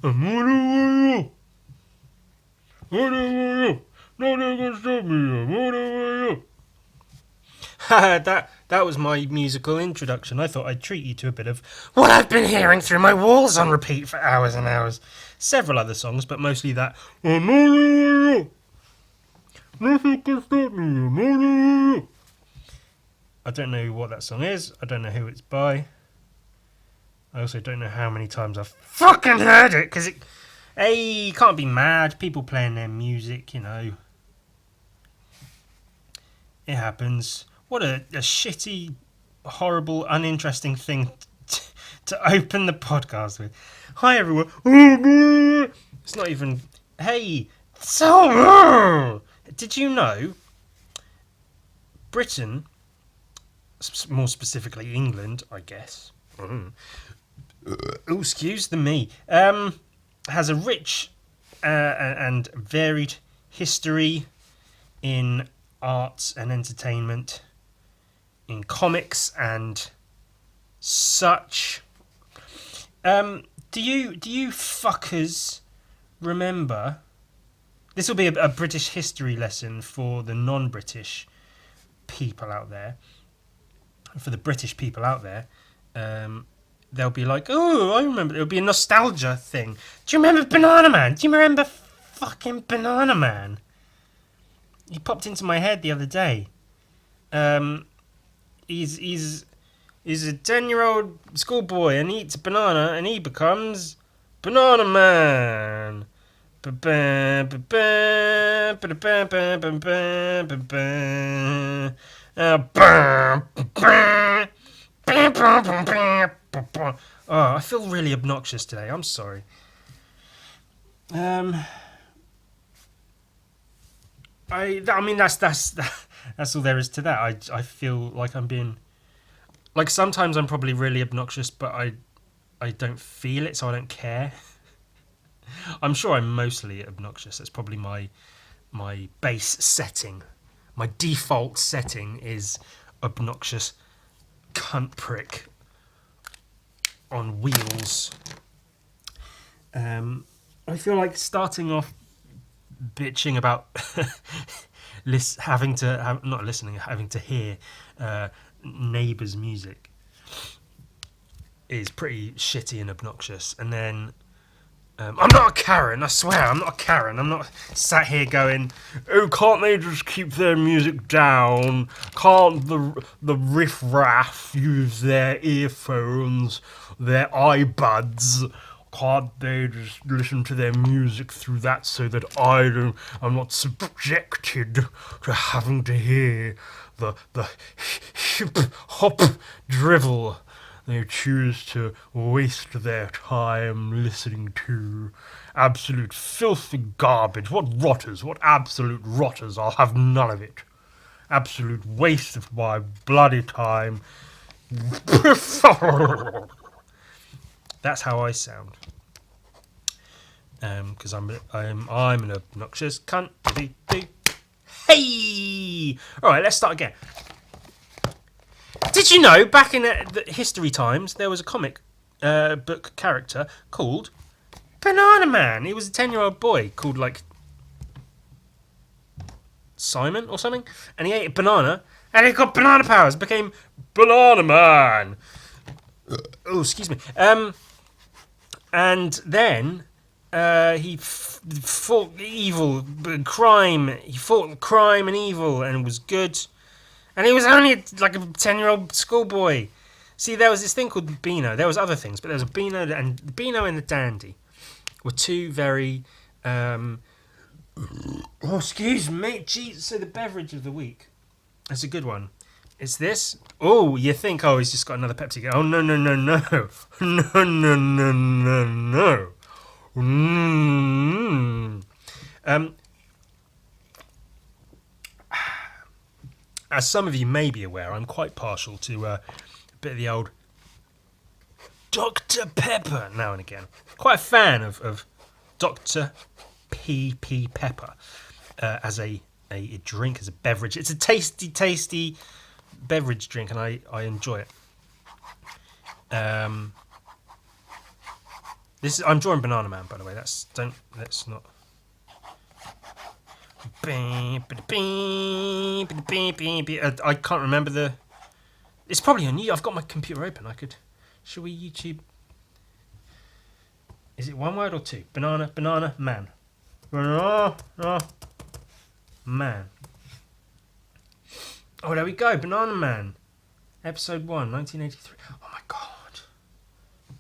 I'm on the way up. On the way up. Nothing can stop me. I'm on the way up. that was my musical introduction. I thought I'd treat you to a bit of what I've been hearing through my walls on repeat for hours and hours. Several other songs, but mostly that. I'm on the way up. Nothing can stop me. I'm on the way up. I don't know what that song is. I don't know who it's by. I also don't know how many times I've fucking heard it, because you can't be mad. People playing their music, you know. It happens. What a shitty, horrible, uninteresting thing to open the podcast with. Hi, everyone. It's not even... Hey, so... Did you know Britain, more specifically England, I guess... Oh, excuse the me. Has a rich and varied history in arts and entertainment, in comics and such. Do you fuckers remember? This will be a British history lesson for the non-British people out there. For the British people out there. They'll be like, oh, I remember. It'll be a nostalgia thing. Do you remember Banana Man? Do you remember fucking Banana Man? He popped into my head the other day. He's a 10-year-old schoolboy and eats a banana and he becomes Banana Man. Oh, I feel really obnoxious today. I'm sorry. I mean that's all there is to that. I feel like I'm being like sometimes I'm probably really obnoxious, but I don't feel it, so I don't care. I'm sure I'm mostly obnoxious. That's probably my base setting. My default setting is obnoxious cunt prick on wheels. I feel like starting off bitching about having to hear neighbours' music is pretty shitty and obnoxious. And then I'm not a Karen, I swear, I'm not a Karen. I'm not sat here going, oh, can't they just keep their music down? Can't the riff-raff use their earphones, their iBuds? Can't they just listen to their music through that so that I'm not subjected to having to hear the hip-hop drivel they choose to waste their time listening to? Absolute filthy garbage. What rotters, what absolute rotters. I'll have none of it. Absolute waste of my bloody time. That's how I sound. Because I'm an obnoxious cunt. Hey! Alright, let's start again. Did you know, back in the history times, there was a comic book character called Banana Man? He was a 10-year-old boy called, like, Simon or something. And he ate a banana, and he got banana powers, became Banana Man. Oh, excuse me. And then he fought evil, crime. He fought crime and evil and was good. And he was only like a 10-year-old schoolboy. See, there was this thing called Beano. There was other things, but there was a Beano, and Beano and the Dandy were two very... oh, excuse me. Jeez. So the beverage of the week. That's a good one. It's this. Oh, you think, oh, he's just got another Pepsi. Oh, no. No. As some of you may be aware, I'm quite partial to a bit of the old Dr. Pepper now and again. Quite a fan of Dr. P.P. Pepper as a drink, as a beverage. It's a tasty beverage drink, and I enjoy it. I'm drawing Banana Man, by the way. Let's not. I can't remember the. It's probably on you. I've got my computer open. Should we YouTube? Is it one word or two? Banana Man. Banana Man. Oh, there we go. Banana Man. Episode 1, 1983. Oh my god.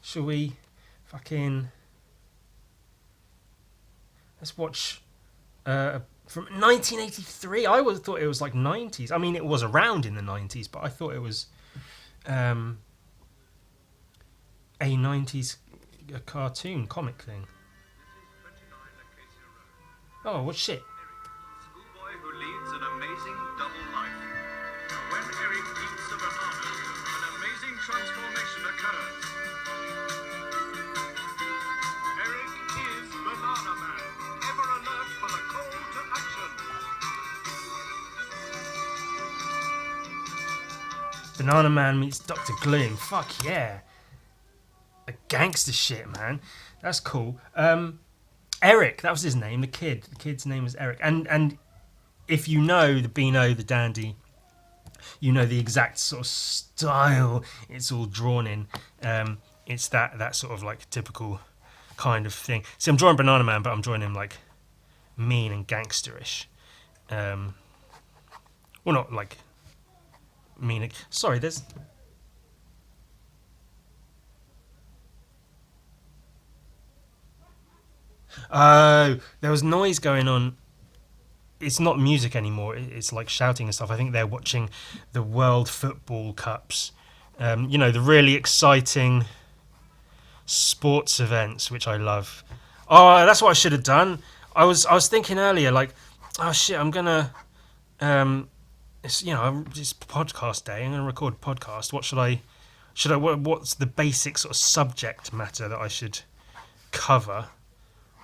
Shall we fucking. Let's watch. From 1983. I thought it was like 90s. I mean, it was around in the 90s, but I thought it was a 90s cartoon comic thing. Oh, what shit? Schoolboy who leads an amazing double life. When Eric eats a banana, an amazing transformation occurs. Eric is Banana Man, ever alert for the call to action. Banana Man meets Dr. Gloom. Fuck yeah. A gangster shit, man. That's cool. Eric, that was his name, the kid. The kid's name was Eric. And if you know the Beano, the Dandy, you know the exact sort of style it's all drawn in. It's that sort of like typical kind of thing. See, I'm drawing Banana Man, but I'm drawing him like mean and gangsterish. Well, not like mean. Sorry, there's. Oh, there was noise going on. It's not music anymore. It's like shouting and stuff. I think they're watching the World Football Cups. The really exciting sports events, which I love. Oh, that's what I should have done. I was thinking earlier, like, oh shit, I'm gonna, it's podcast day. I'm gonna record a podcast. What's the basic sort of subject matter that I should cover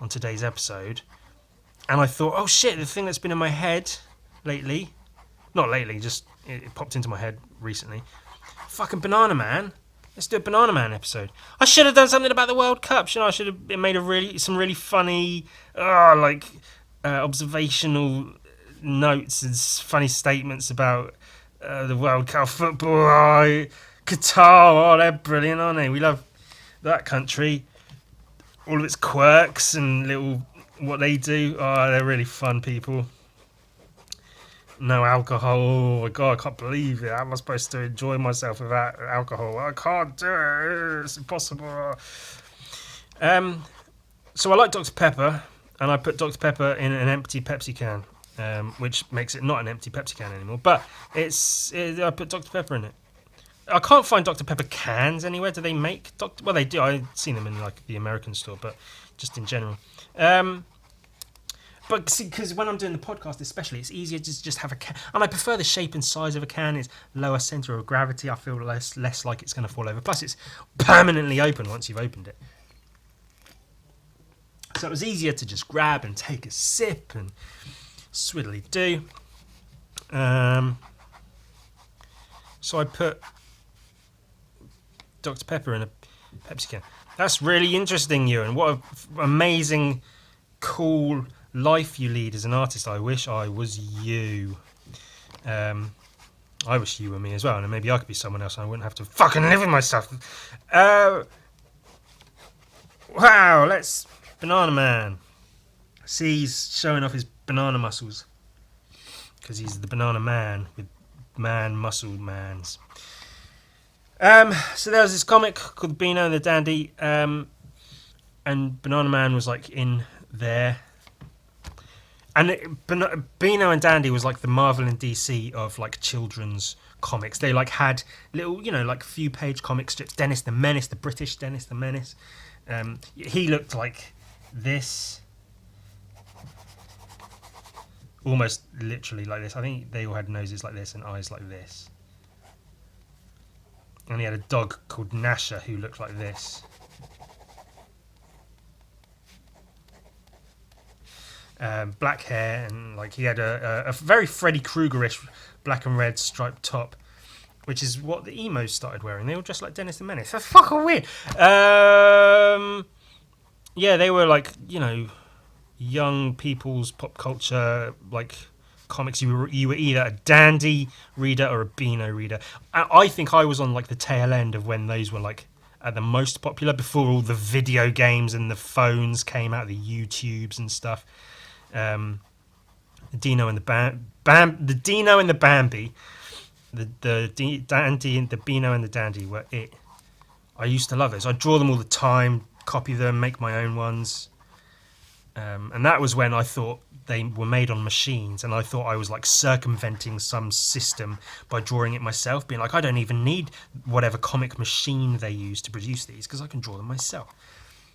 on today's episode? And I thought, oh shit, the thing that's been in my head lately, not lately, just it popped into my head recently. Fucking Banana Man. Let's do a Banana Man episode. I should have done something about the World Cup. I should have made some really funny, observational notes and funny statements about the World Cup football. Qatar, they're brilliant, aren't they? We love that country. All of its quirks and little what they do. Oh, they're really fun people. No alcohol. Oh my god, I can't believe it. How am I supposed to enjoy myself without alcohol? I can't do it. It's impossible. So I like Dr. Pepper, and I put Dr. Pepper in an empty Pepsi can, which makes it not an empty Pepsi can anymore. But I put Dr. Pepper in it. I can't find Dr. Pepper cans anywhere. Do they make Well, they do. I've seen them in like the American store, but just in general. But see, because when I'm doing the podcast especially, it's easier to just have a can. And I prefer the shape and size of a can. It's lower centre of gravity. I feel less like it's going to fall over. Plus, it's permanently open once you've opened it. So it was easier to just grab and take a sip and swiddly do. So I put Dr. Pepper in a Pepsi can. That's really interesting, Ewan. What an amazing, cool life you lead as an artist. I wish I was you. I wish you were me as well, and maybe I could be someone else and I wouldn't have to fucking live with myself. Wow, let's... Banana Man. See, he's showing off his banana muscles. Because he's the Banana Man with muscle mans. So there was this comic called Beano and the Dandy, and Banana Man was like in there. And Beano and Dandy was like the Marvel and DC of like children's comics. They like had little, like few page comic strips. Dennis the Menace, the British Dennis the Menace. He looked like this. Almost literally like this. I think they all had noses like this and eyes like this. And he had a dog called Nasha who looked like this. Black hair, and like he had a very Freddy Krueger-ish black and red striped top, which is what the emos started wearing. They all dressed like Dennis the Menace. That's fucking weird. Yeah, they were like, young people's pop culture like comics. You were either a Dandy reader or a Beano reader. I think I was on like the tail end of when those were like at the most popular before all the video games and the phones came out, the YouTubes and stuff. Um, Dino and the Dino and the Bambi, Dandy and the Beano and the Dandy were it. I used to love those. I'd draw them all the time, copy them, make my own ones. And that was when I thought they were made on machines, and I thought I was like circumventing some system by drawing it myself, being like, I don't even need whatever comic machine they use to produce these because I can draw them myself.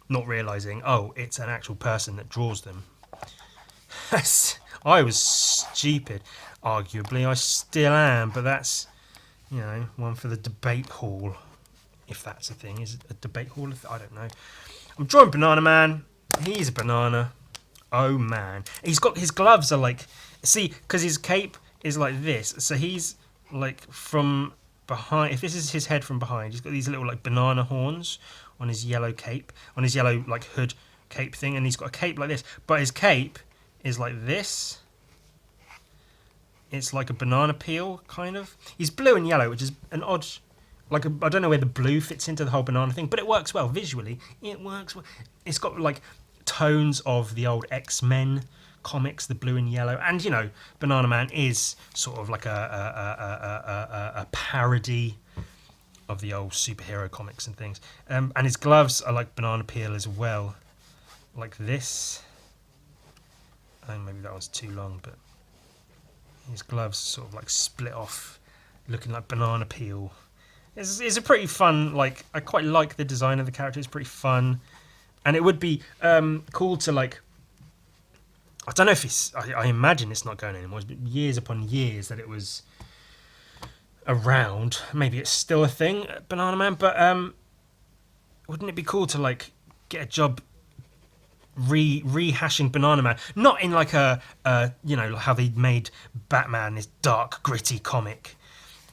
Not realizing, oh, it's an actual person that draws them. I was stupid. Arguably, I still am, but that's, one for the debate hall. If that's a thing. Is it a debate hall? I don't know. I'm drawing Banana Man. He's a banana. Oh man. He's got his gloves are like, see, because his cape is like this. So he's like from behind. If this is his head from behind, he's got these little like banana horns on his yellow cape, on his yellow like hood cape thing, and he's got a cape like this. But his cape is like this. It's like a banana peel kind of. He's blue and yellow, which is an odd. I don't know where the blue fits into the whole banana thing, but it works well visually. It works well. It's got like tones of the old X-Men comics, the blue and yellow, and Banana Man is sort of like a parody of the old superhero comics and things. And his gloves are like banana peel as well, like this. I think maybe that was too long, but his gloves sort of like split off, looking like banana peel. It's a pretty fun, like, I quite like the design of the character. It's pretty fun. And it would be cool to, like, I don't know if it's, I imagine it's not going anymore. It's been years upon years that it was around. Maybe it's still a thing, Banana Man, but wouldn't it be cool to, like, get a job rehashing Banana Man? Not in, like, how they made Batman, this dark, gritty comic.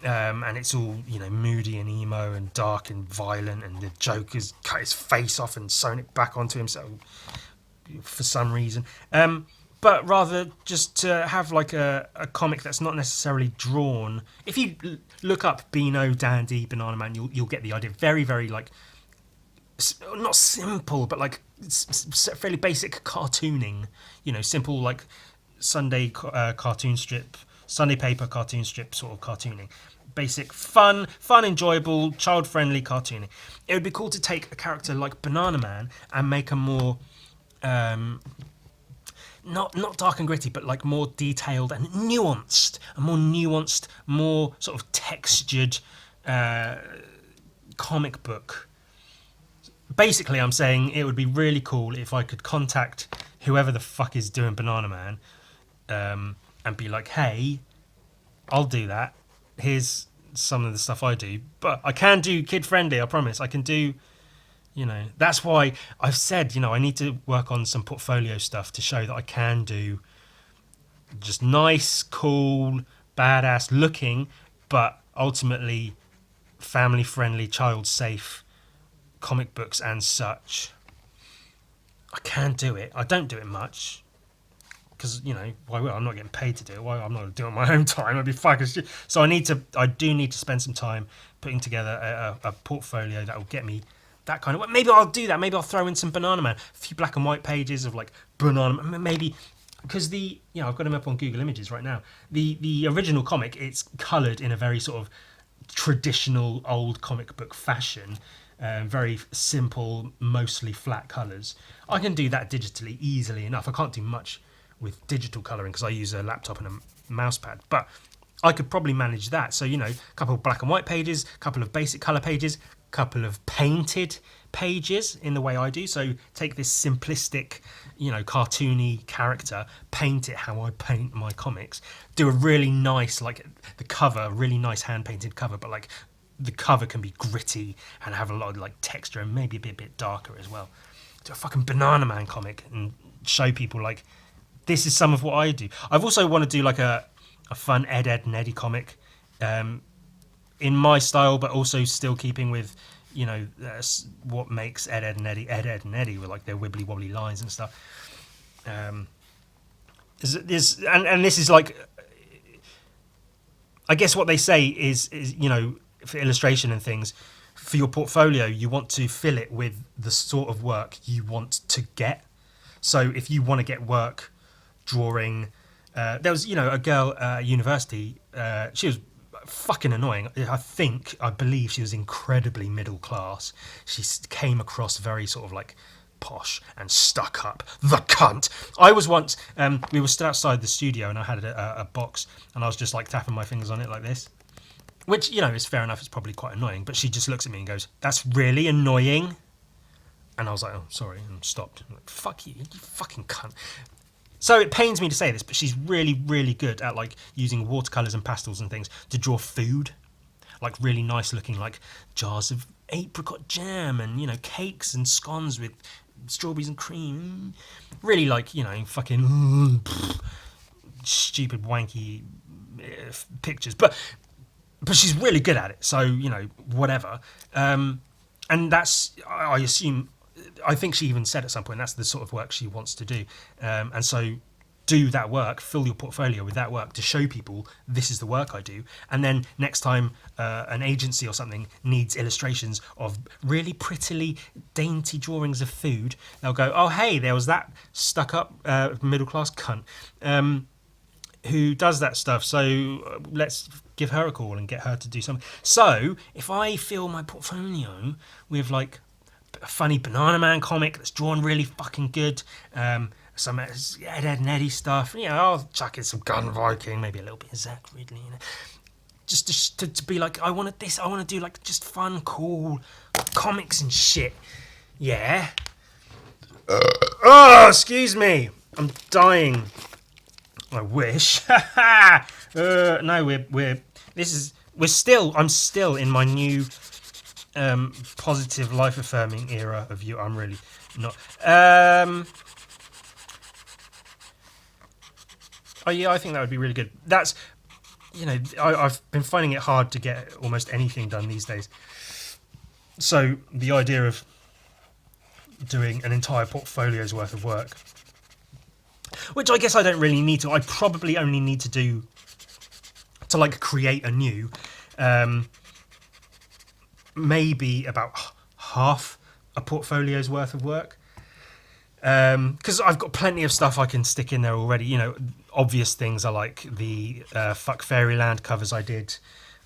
And it's all, moody and emo and dark and violent, and the Joker's cut his face off and sewn it back onto himself for some reason. But rather just to have like a comic that's not necessarily drawn. If you look up Beano, Dandy, Banana Man, you'll get the idea. Very, very like, not simple, but like fairly basic cartooning. Simple like Sunday cartoon strip, Sunday paper cartoon strip sort of cartooning. Basic, fun, enjoyable, child-friendly cartooning. It would be cool to take a character like Banana Man and make a more, not dark and gritty, but like more detailed and nuanced, more sort of textured comic book. Basically, I'm saying it would be really cool if I could contact whoever the fuck is doing Banana Man, and be like, hey, I'll do that. Here's some of the stuff I do, but I can do kid friendly. I promise. I can do, That's why I've said, I need to work on some portfolio stuff to show that I can do just nice, cool, badass looking, but ultimately family friendly, child safe comic books and such. I can do it. I don't do it much. Because why would I'm not getting paid to do it? Why I'm not going to do it on my own time? I'd be fucking stupid. So I do need to spend some time putting together a portfolio that will get me that kind of. Maybe I'll do that. Maybe I'll throw in some Banana Man, a few black and white pages of like Banana Man. Maybe because I've got him up on Google Images right now. The original comic, it's coloured in a very sort of traditional old comic book fashion. Very simple, mostly flat colours. I can do that digitally easily enough. I can't do much with digital colouring because I use a laptop and a mouse pad, but I could probably manage that. So a couple of black and white pages, a couple of basic colour pages, a couple of painted pages in the way I do. So take this simplistic cartoony character, paint it how I paint my comics, do a really nice, like the cover, really nice hand painted cover, but like the cover can be gritty and have a lot of like texture and maybe be a bit darker as well. Do a fucking Banana Man comic and show people like, this is some of what I do. I've also want to do like a fun Ed, Edd and Eddy comic in my style, but also still keeping with, that's what makes Ed, Ed and Eddie with like their wibbly wobbly lines and stuff. And this is like, I guess what they say is for illustration and things, for your portfolio, you want to fill it with the sort of work you want to get. So if you want to get work drawing, there was a girl at university. She was fucking annoying. I believe she was incredibly middle class. She came across very sort of like posh and stuck up. The cunt. I was once. We were stood outside the studio, and I had a box, and I was just like tapping my fingers on it like this, which is fair enough. It's probably quite annoying, but she just looks at me and goes, "That's really annoying." And I was like, "Oh, sorry," and stopped. I'm like, "Fuck you, you fucking cunt." So it pains me to say this, but she's really, really good at like using watercolors and pastels and things to draw food, like really nice looking like jars of apricot jam and cakes and scones with strawberries and cream. Really like fucking stupid wanky pictures, but she's really good at it. So whatever. And that's, I assume. I think she even said at some point that's the sort of work she wants to do, and so do that work, fill your portfolio with that work to show people this is the work I do, and then next time an agency or something needs illustrations of really prettily dainty drawings of food, they'll go, "Oh hey, there was that stuck up middle class cunt who does that stuff, so let's give her a call and get her to do something." So if I fill my portfolio with like a funny Banana Man comic that's drawn really fucking good, some Ed, and Eddie stuff, I'll chuck in some Gun Viking, maybe a little bit of Zach Ridley, just to be like, I want to do like just fun, cool comics and shit. Yeah. Oh, excuse me, I'm dying. I wish. No, I'm still in my new positive, life affirming era of you. I'm really not. Oh yeah, I think that would be really good. That's, I've been finding it hard to get almost anything done these days. So the idea of doing an entire portfolio's worth of work, which I guess I don't really need to. I probably only need to like create a new, maybe about half a portfolio's worth of work. Because I've got plenty of stuff I can stick in there already. Obvious things are like the Fuck Fairyland covers I did,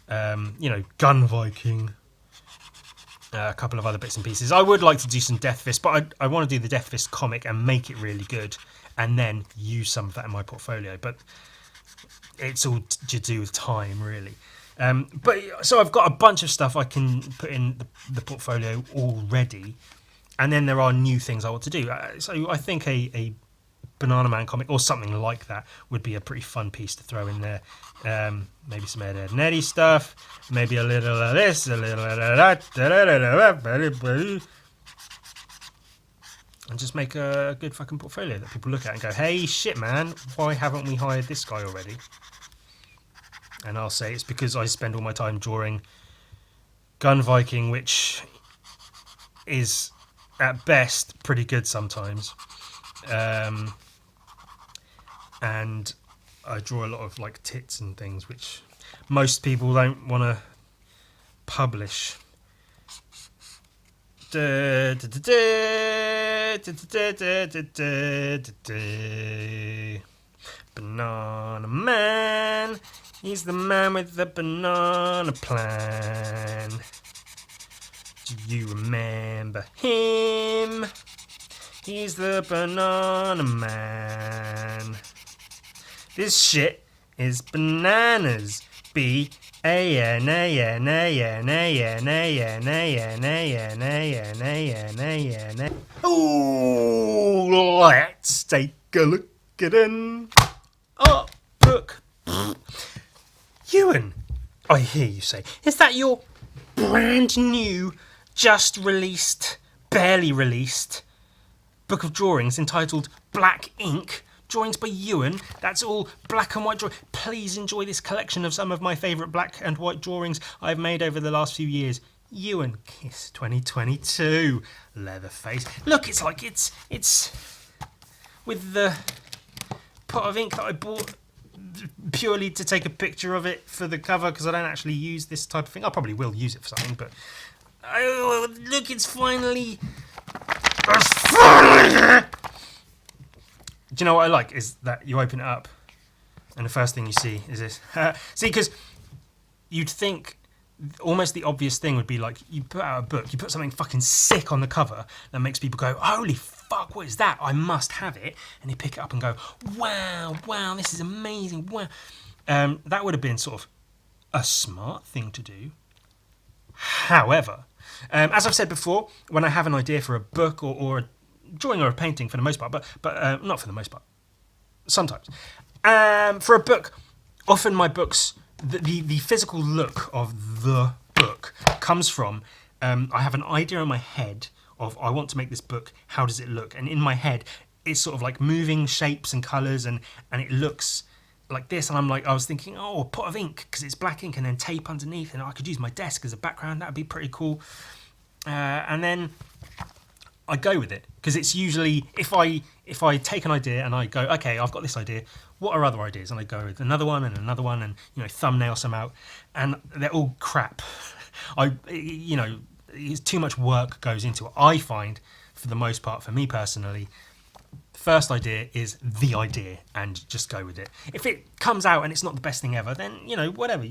Gun Viking, a couple of other bits and pieces. I would like to do some Death Fist, but I want to do the Death Fist comic and make it really good, and then use some of that in my portfolio. But it's all to do with time, really. But so I've got a bunch of stuff I can put in the portfolio already, and then there are new things I want to do. So I think a Banana Man comic or something like that would be a pretty fun piece to throw in there. Maybe some Ed, and Eddie stuff, maybe a little of this, a little of that, and just make a good fucking portfolio that people look at and go, "Hey, shit, man, why haven't we hired this guy already?" And I'll say it's because I spend all my time drawing Gun Viking, which is at best pretty good sometimes, and I draw a lot of like tits and things which most people don't want to publish. Banana Man, he's the man with the banana plan. Do you remember him? He's the Banana Man. This shit is bananas. B-A-N-A-N-A-N-A-N-A-N-A-N-A-N-A-N-A-N-A-N-A. Oh, let's take a look at him. Oh, look. Ewan, I hear you say, is that your brand new, just released, barely released book of drawings entitled Black Ink? Drawings by Ewan. That's all black and white drawing. Please enjoy this collection of some of my favourite black and white drawings I've made over the last few years. Ewan Kiss 2022 Leatherface. Look, it's like it's with the pot of ink that I bought purely to take a picture of it for the cover because I don't actually use this type of thing. I probably will use it for something, but oh, look, it's finally here. Do you know what I like is that you open it up and the first thing you see is this. See, because you'd think almost the obvious thing would be like you put out a book, you put something fucking sick on the cover that makes people go, holy fuck, what is that? I must have it. And they pick it up and go, wow, this is amazing. Wow. That would have been sort of a smart thing to do. However, as I've said before, when I have an idea for a book or a drawing or a painting for the most part, but not for the most part, sometimes. For a book, often my books, the physical look of the book comes from, I have an idea in my head of I want to make this book, how does it look? And in my head, it's sort of like moving shapes and colours and it looks like this. And I was thinking, a pot of ink, because it's black ink and then tape underneath and I could use my desk as a background, that would be pretty cool. And then I go with it, because it's usually, if I take an idea and I go, okay, I've got this idea, what are other ideas? And I go with another one and thumbnail some out, and they're all crap. It's too much work goes into it. I find, for the most part, for me personally, the first idea is the idea and just go with it. If it comes out and it's not the best thing ever, then, whatever.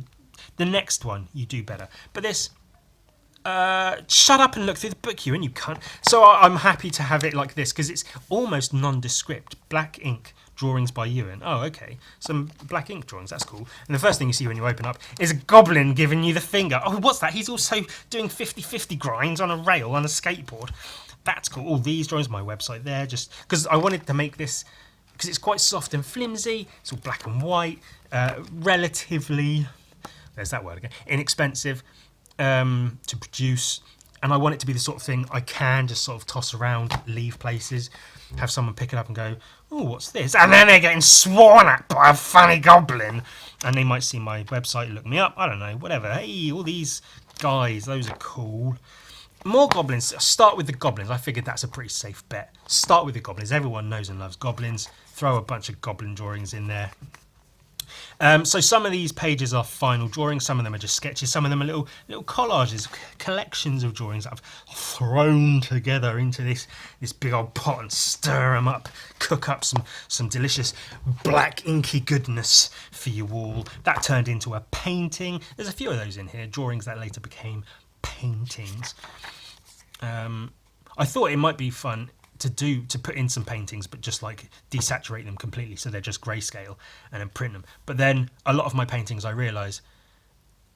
The next one, you do better. But this, shut up and look through the book, Ewan, you cunt. So I'm happy to have it like this, because it's almost nondescript. Black ink drawings by Ewan. Oh, okay. Some black ink drawings, that's cool. And the first thing you see when you open up is a goblin giving you the finger. Oh, what's that? He's also doing 50-50 grinds on a rail on a skateboard. That's cool. All these drawings, my website there, just because I wanted to make this, because it's quite soft and flimsy. It's all black and white, relatively, there's that word again, inexpensive to produce. And I want it to be the sort of thing I can just sort of toss around, leave places, have someone pick it up and go, oh, what's this? And then they're getting sworn at by a funny goblin. And they might see my website, look me up, I don't know, whatever. Hey, all these guys, those are cool. More goblins. Start with the goblins. I figured that's a pretty safe bet. Start with the goblins. Everyone knows and loves goblins. Throw a bunch of goblin drawings in there. So some of these pages are final drawings, some of them are just sketches, some of them are little collages, collections of drawings that I've thrown together into this big old pot and stir them up, cook up some delicious black inky goodness for you all. That turned into a painting. There's a few of those in here, drawings that later became paintings. I thought it might be fun to put in some paintings, but just like desaturate them completely so they're just grayscale and then print them. But then a lot of my paintings, I realise,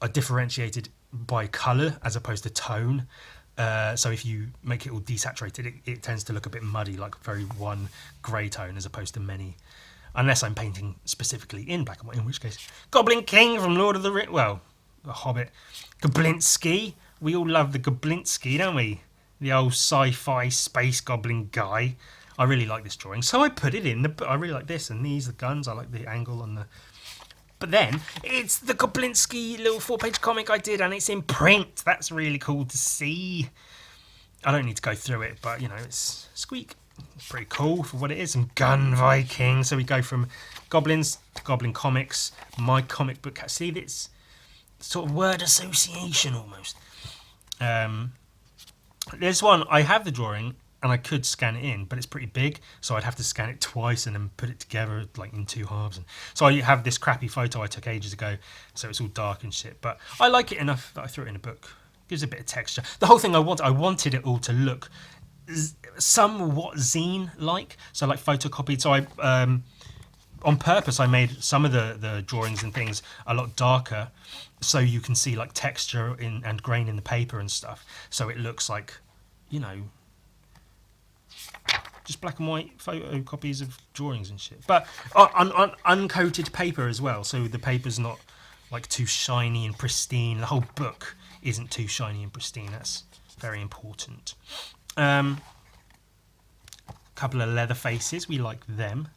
are differentiated by colour as opposed to tone. So if you make it all desaturated, it tends to look a bit muddy, like very one grey tone as opposed to many. Unless I'm painting specifically in black and white, in which case, Goblin King from Lord of the Rings, well, The Hobbit, Goblinsky. We all love the Goblinsky, don't we? The old sci-fi space goblin guy. I really like this drawing, so I put it in the book. I really like this and these, the guns. I like the angle on the. But then it's the Goblinsky little 4-page comic I did, and it's in print. That's really cool to see. I don't need to go through it, but it's squeak. It's pretty cool for what it is. Some gun Viking. So we go from goblins to goblin comics. My comic book. See, it's sort of word association almost. This one, I have the drawing and I could scan it in, but it's pretty big, so I'd have to scan it twice and then put it together like in two halves. And so I have this crappy photo I took ages ago, so it's all dark and shit. But I like it enough that I threw it in a book. Gives a bit of texture. The whole thing I wanted it all to look somewhat zine-like, so like photocopied. So I, on purpose, I made some of the drawings and things a lot darker, so you can see like texture and grain in the paper and stuff. So it looks like, just black and white photocopies of drawings and shit. But on uncoated paper as well, so the paper's not like too shiny and pristine. The whole book isn't too shiny and pristine. That's very important. Couple of leather faces, we like them.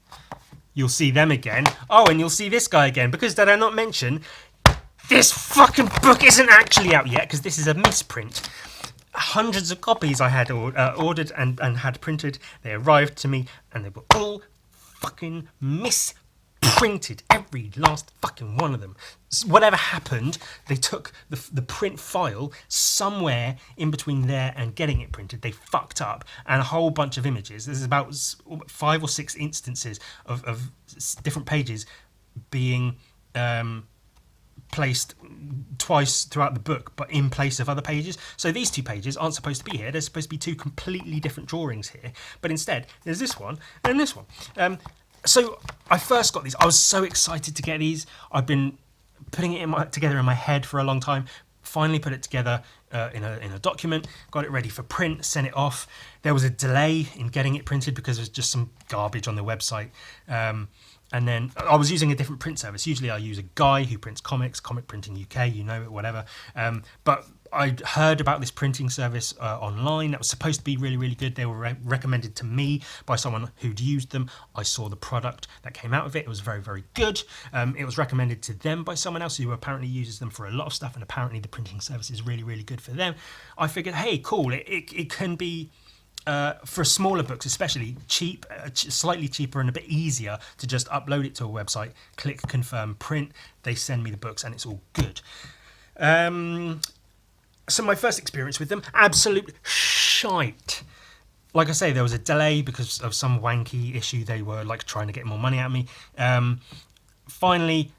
You'll see them again. Oh, and you'll see this guy again, because did I not mention this fucking book isn't actually out yet because this is a misprint. Hundreds of copies I had ordered and had printed. They arrived to me and they were all fucking misprinted. Every last fucking one of them. Whatever happened, they took the print file somewhere in between there and getting it printed. They fucked up, and a whole bunch of images. There's about 5 or 6 instances of different pages being placed twice throughout the book, but in place of other pages. So these 2 pages aren't supposed to be here. There's supposed to be 2 completely different drawings here, but instead there's this one and this one. So I first got these. I was so excited to get these. I've been putting it together in my head for a long time. Finally put it together in a document, got it ready for print, sent it off. There was a delay in getting it printed because there's just some garbage on the website. And then I was using a different print service. Usually I use a guy who prints comics, Comic Printing UK, you know it, whatever. But I heard about this printing service online that was supposed to be really, really good. They were recommended to me by someone who'd used them. I saw the product that came out of it. It was very, very good. It was recommended to them by someone else who apparently uses them for a lot of stuff, and apparently the printing service is really, really good for them. I figured, hey, cool, it can be... for smaller books especially, cheap, slightly cheaper and a bit easier to just upload it to a website, click confirm print, they send me the books and it's all good. So my first experience with them, absolute shite. Like I say, there was a delay because of some wanky issue. They were like trying to get more money out of me. Finally,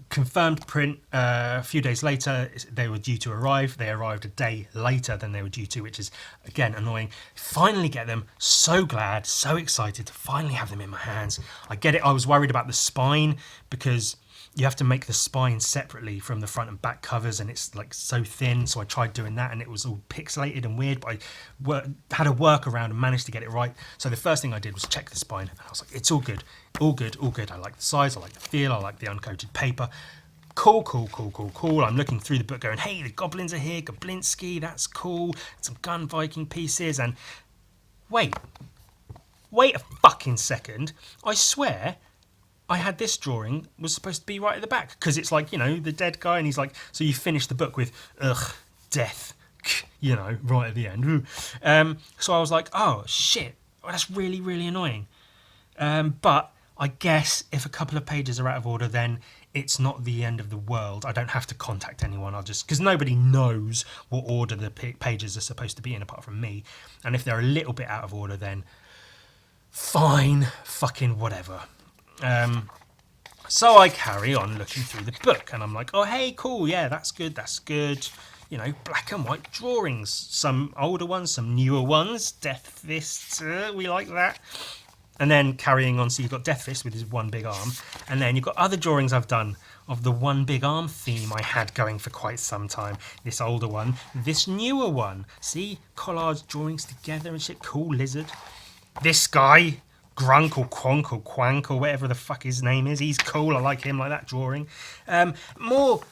confirmed print. A few days later, they were due to arrive. They arrived a day later than they were due to, which is, again, annoying. Finally get them. So glad, so excited to finally have them in my hands. I get it. I was worried about the spine because you have to make the spine separately from the front and back covers, and it's like so thin. So I tried doing that, and it was all pixelated and weird. But I had a workaround and managed to get it right. So the first thing I did was check the spine, and I was like, "It's all good, all good, all good." I like the size, I like the feel, I like the uncoated paper. Cool, cool, cool, cool, cool. I'm looking through the book, going, "Hey, the goblins are here. Goblinsky, that's cool. Some gun Viking pieces." And wait a fucking second. I swear I had this drawing was supposed to be right at the back, because it's like, you know, the dead guy, and he's like, so you finish the book with death, you know, right at the end. So I was like, oh shit, that's really, really annoying. But I guess if a couple of pages are out of order, then it's not the end of the world. I don't have to contact anyone. I'll just, because nobody knows what order the pages are supposed to be in apart from me. And if they're a little bit out of order, then fine, fucking whatever. So I carry on looking through the book, and I'm like, oh, hey, cool, yeah, that's good, that's good. You know, black and white drawings, some older ones, some newer ones, Death Fist, we like that. And then carrying on, so you've got Death Fist with his one big arm, and then you've got other drawings I've done of the one big arm theme I had going for quite some time. This older one, this newer one. See, collage drawings together and shit, cool lizard. This guy, Grunk or Quonk or Quank or whatever the fuck his name is. He's cool. I like him, like that drawing. More.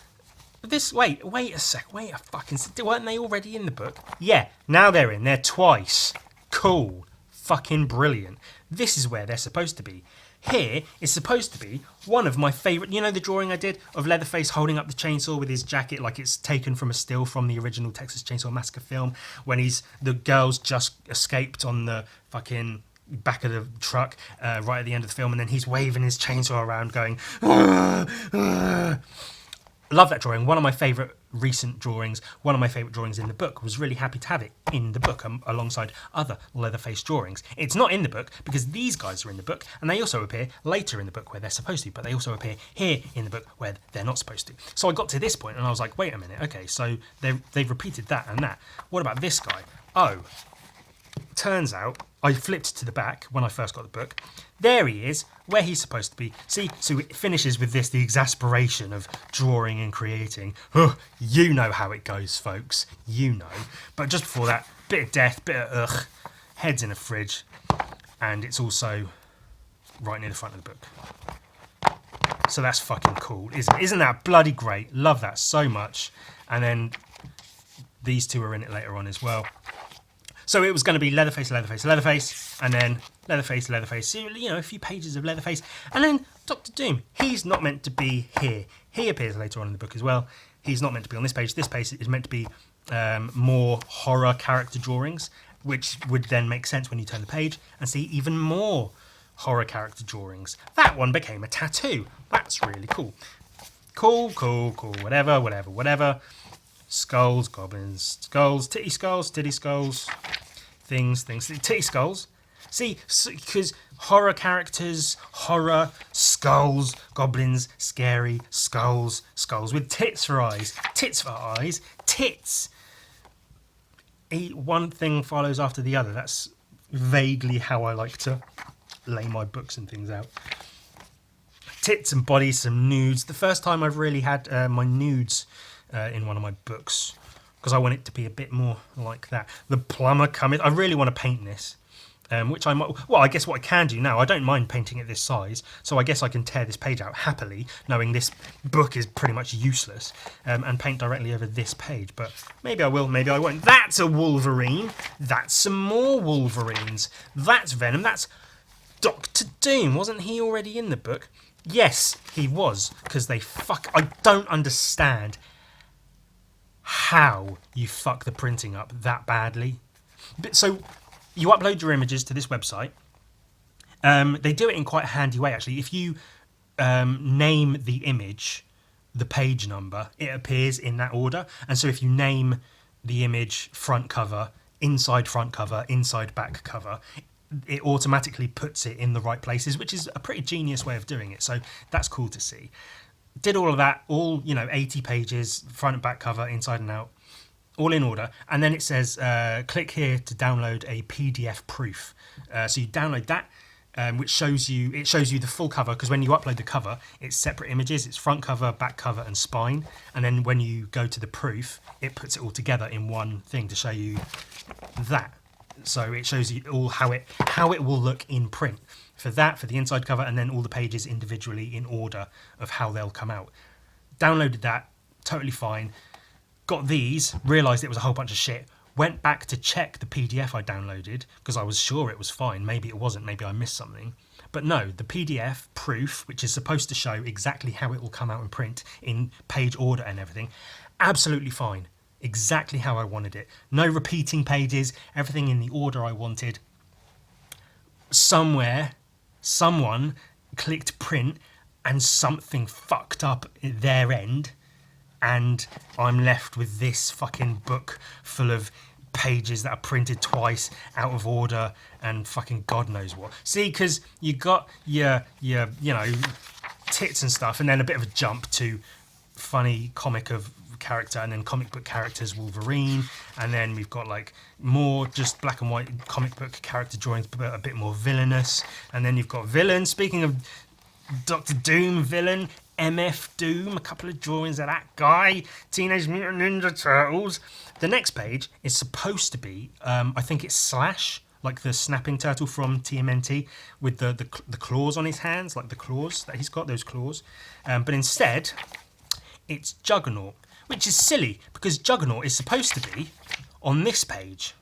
This. Wait a sec. Wait a fucking. Weren't they already in the book? Yeah. Now they're in. They're twice. Cool. Fucking brilliant. This is where they're supposed to be. Here is supposed to be one of my favourite. You know the drawing I did of Leatherface holding up the chainsaw with his jacket like it's taken from a still from the original Texas Chainsaw Massacre film, when the girl's just escaped on the fucking back of the truck right at the end of the film, and then he's waving his chainsaw around going, "Ah, ah." Love that drawing. One of my favourite recent drawings, one of my favourite drawings in the book. Was really happy to have it in the book alongside other Leatherface drawings. It's not in the book because these guys are in the book, and they also appear later in the book where they're supposed to, but they also appear here in the book where they're not supposed to. So I got to this point and I was like, wait a minute, okay, so they've repeated that and that. What about this guy? Oh, turns out I flipped to the back when I first got the book. There he is, where he's supposed to be. See, so it finishes with this, the exasperation of drawing and creating. You know how it goes, folks. You know. But just before that, bit of death, bit of ugh, heads in a fridge, and it's also right near the front of the book. So that's fucking cool. Isn't that bloody great? Love that so much. And then these two are in it later on as well. So it was going to be Leatherface, Leatherface, Leatherface, and then Leatherface, Leatherface. So, a few pages of Leatherface, and then Doctor Doom. He's not meant to be here. He appears later on in the book as well. He's not meant to be on this page. This page is meant to be more horror character drawings, which would then make sense when you turn the page and see even more horror character drawings. That one became a tattoo. That's really cool. Cool. Whatever. Skulls, goblins, skulls, titty skulls, things, titty skulls. See, because horror characters, horror, skulls, goblins, scary, skulls with tits for eyes, tits. One thing follows after the other. That's vaguely how I like to lay my books and things out. Tits and bodies, some nudes. The first time I've really had my nudes in one of my books, because I want it to be a bit more like that. The plumber coming. I really want to paint this, which I might. Well, I guess what I can do now, I don't mind painting it this size, so I guess I can tear this page out happily, knowing this book is pretty much useless, and paint directly over this page. But maybe I will, maybe I won't. That's a Wolverine. That's some more Wolverines. That's Venom. That's Doctor Doom. Wasn't he already in the book? Yes, he was, because I don't understand how you fuck the printing up that badly. So you upload your images to this website. They do it in quite a handy way, actually. If you name the image, the page number, it appears in that order. And so if you name the image front cover, inside back cover, it automatically puts it in the right places, which is a pretty genius way of doing it. So that's cool to see. Did all of that, 80 pages, front and back cover, inside and out, all in order. And then it says, click here to download a PDF proof. So you download that, which shows you the full cover, because when you upload the cover, it's separate images. It's front cover, back cover, and spine. And then when you go to the proof, it puts it all together in one thing to show you that. So it shows you all how it will look in print. For the inside cover, and then all the pages individually in order of how they'll come out. Downloaded that, totally fine. Got these, realised it was a whole bunch of shit. Went back to check the PDF I downloaded, because I was sure it was fine. Maybe it wasn't, maybe I missed something. But no, the PDF proof, which is supposed to show exactly how it will come out in print in page order and everything, absolutely fine. Exactly how I wanted it. No repeating pages, everything in the order I wanted. Someone clicked print and something fucked up at their end, and I'm left with this fucking book full of pages that are printed twice, out of order, and fucking God knows what. See, because you got your tits and stuff, and then a bit of a jump to funny comic of character, and then comic book characters, Wolverine, and then we've got like more just black and white comic book character drawings, but a bit more villainous. And then you've got villain. Speaking of Doctor Doom, villain, MF Doom, a couple of drawings of that guy, Teenage Mutant Ninja Turtles. The next page is supposed to be, I think it's Slash, like the snapping turtle from TMNT, with the claws on his hands, like the claws that he's got, those claws. But instead, it's Juggernaut. Which is silly, because Juggernaut is supposed to be on this page,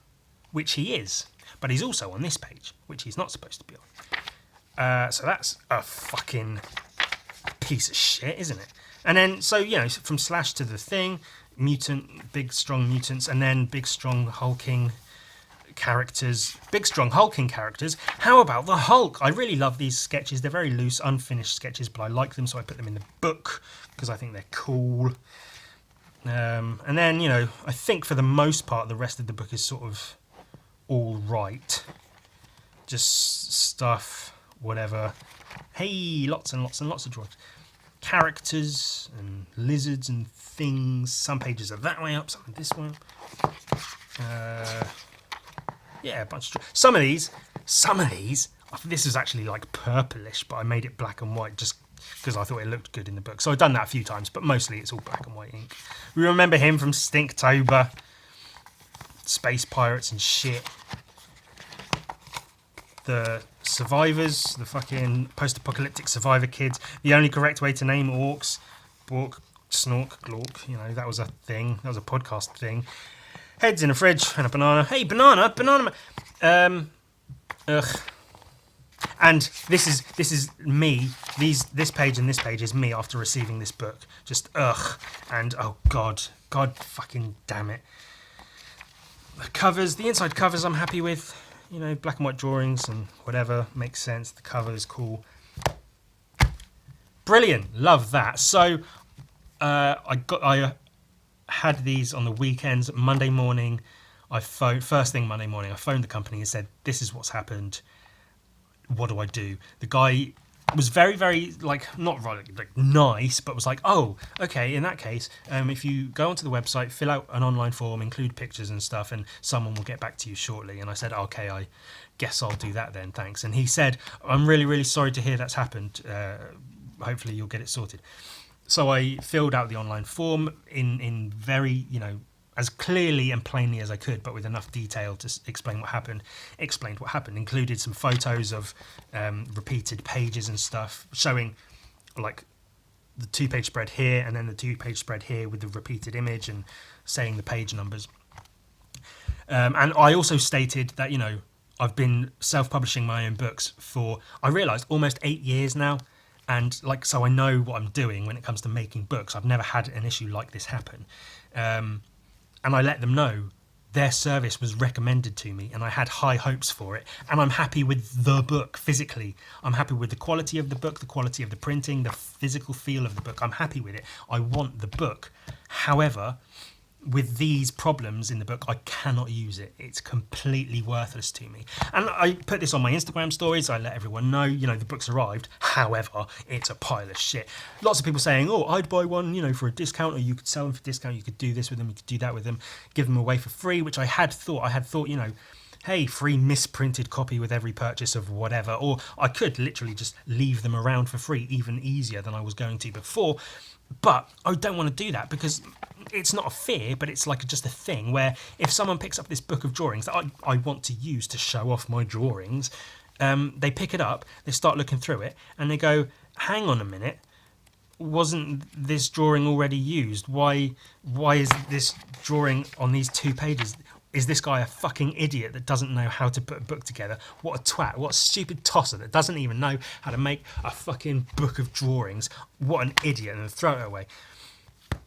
which he is. But he's also on this page, which he's not supposed to be on. So that's a fucking piece of shit, isn't it? And then, so, from Slash to the Thing, mutant, big, strong mutants, and then big, strong, hulking characters. Big, strong, hulking characters. How about the Hulk? I really love these sketches. They're very loose, unfinished sketches, but I like them, so I put them in the book, because I think they're cool. And then, I think for the most part, the rest of the book is sort of all right. Just stuff, whatever. Hey, lots and lots and lots of drawings. Characters and lizards and things. Some pages are that way up, some are this way up. Yeah, a bunch of some of these, this is actually like purplish, but I made it black and white just because I thought it looked good in the book. So I've done that a few times, but mostly it's all black and white ink. We remember him from Stinktober, Space Pirates and shit. The survivors, the fucking post-apocalyptic survivor kids. The only correct way to name orcs, Bork, Snork, Glork, that was a thing. That was a podcast thing. Heads in a fridge and a banana. Hey, banana. Ugh. And this is me. This page and this page is me after receiving this book. Just ugh. And oh god fucking damn it. The covers, the inside covers, I'm happy with. You know, black and white drawings and whatever makes sense. The cover is cool. Brilliant, love that. So I had these on the weekends. Monday morning, first thing Monday morning, I phoned the company and said, "This is what's happened. What do I do?" The guy was very, very not like nice, but was like, "Oh, okay. In that case, if you go onto the website, fill out an online form, include pictures and stuff, and someone will get back to you shortly." And I said, "Okay, I guess I'll do that then. Thanks." And he said, "I'm really, really sorry to hear that's happened. Hopefully, you'll get it sorted." So I filled out the online form in very, as clearly and plainly as I could, but with enough detail to explain what happened. Explained what happened, included some photos of repeated pages and stuff, showing like the 2-page spread here and then the 2-page spread here with the repeated image and saying the page numbers. And I also stated that, I've been self-publishing my own books for, I realised, almost 8 years now. And so I know what I'm doing when it comes to making books. I've never had an issue like this happen. And I let them know their service was recommended to me and I had high hopes for it. And I'm happy with the book physically. I'm happy with the quality of the book, the quality of the printing, the physical feel of the book. I'm happy with it. I want the book. However, with these problems in the book, I cannot use it. It's completely worthless to me. And I put this on my Instagram stories. I let everyone know, the book's arrived. However, it's a pile of shit. Lots of people saying, "Oh, I'd buy one, for a discount, or you could sell them for discount. You could do this with them. You could do that with them. Give them away for free," which I had thought, hey, free misprinted copy with every purchase of whatever. Or I could literally just leave them around for free, even easier than I was going to before. But I don't want to do that because it's not a fear, but it's just a thing where if someone picks up this book of drawings that I want to use to show off my drawings, they pick it up, they start looking through it, and they go, "Hang on a minute, wasn't this drawing already used? Why is this drawing on these 2 pages? Is this guy a fucking idiot that doesn't know how to put a book together? What a twat, what a stupid tosser that doesn't even know how to make a fucking book of drawings. What an idiot," and throw it away.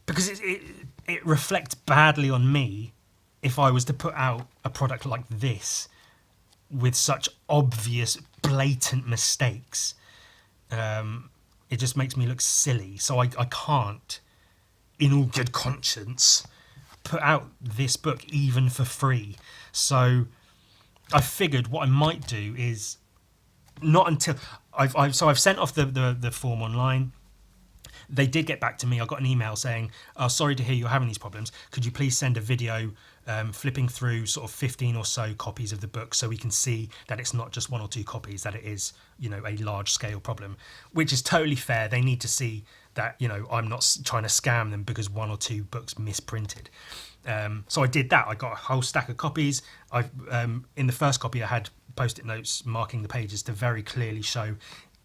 Because it reflects badly on me if I was to put out a product like this with such obvious, blatant mistakes. It just makes me look silly. So I can't, in all good conscience, put out this book even for free. So I figured what I might do is not until I've sent off the form online. They did get back to me. I got an email saying, "Oh, sorry to hear you're having these problems. Could you please send a video flipping through sort of 15 or so copies of the book so we can see that it's not just 1 or 2 copies, that it is, a large scale problem," which is totally fair. They need to see that, I'm not trying to scam them because 1 or 2 books misprinted. So I did that. I got a whole stack of copies. In the first copy, I had post-it notes marking the pages to very clearly show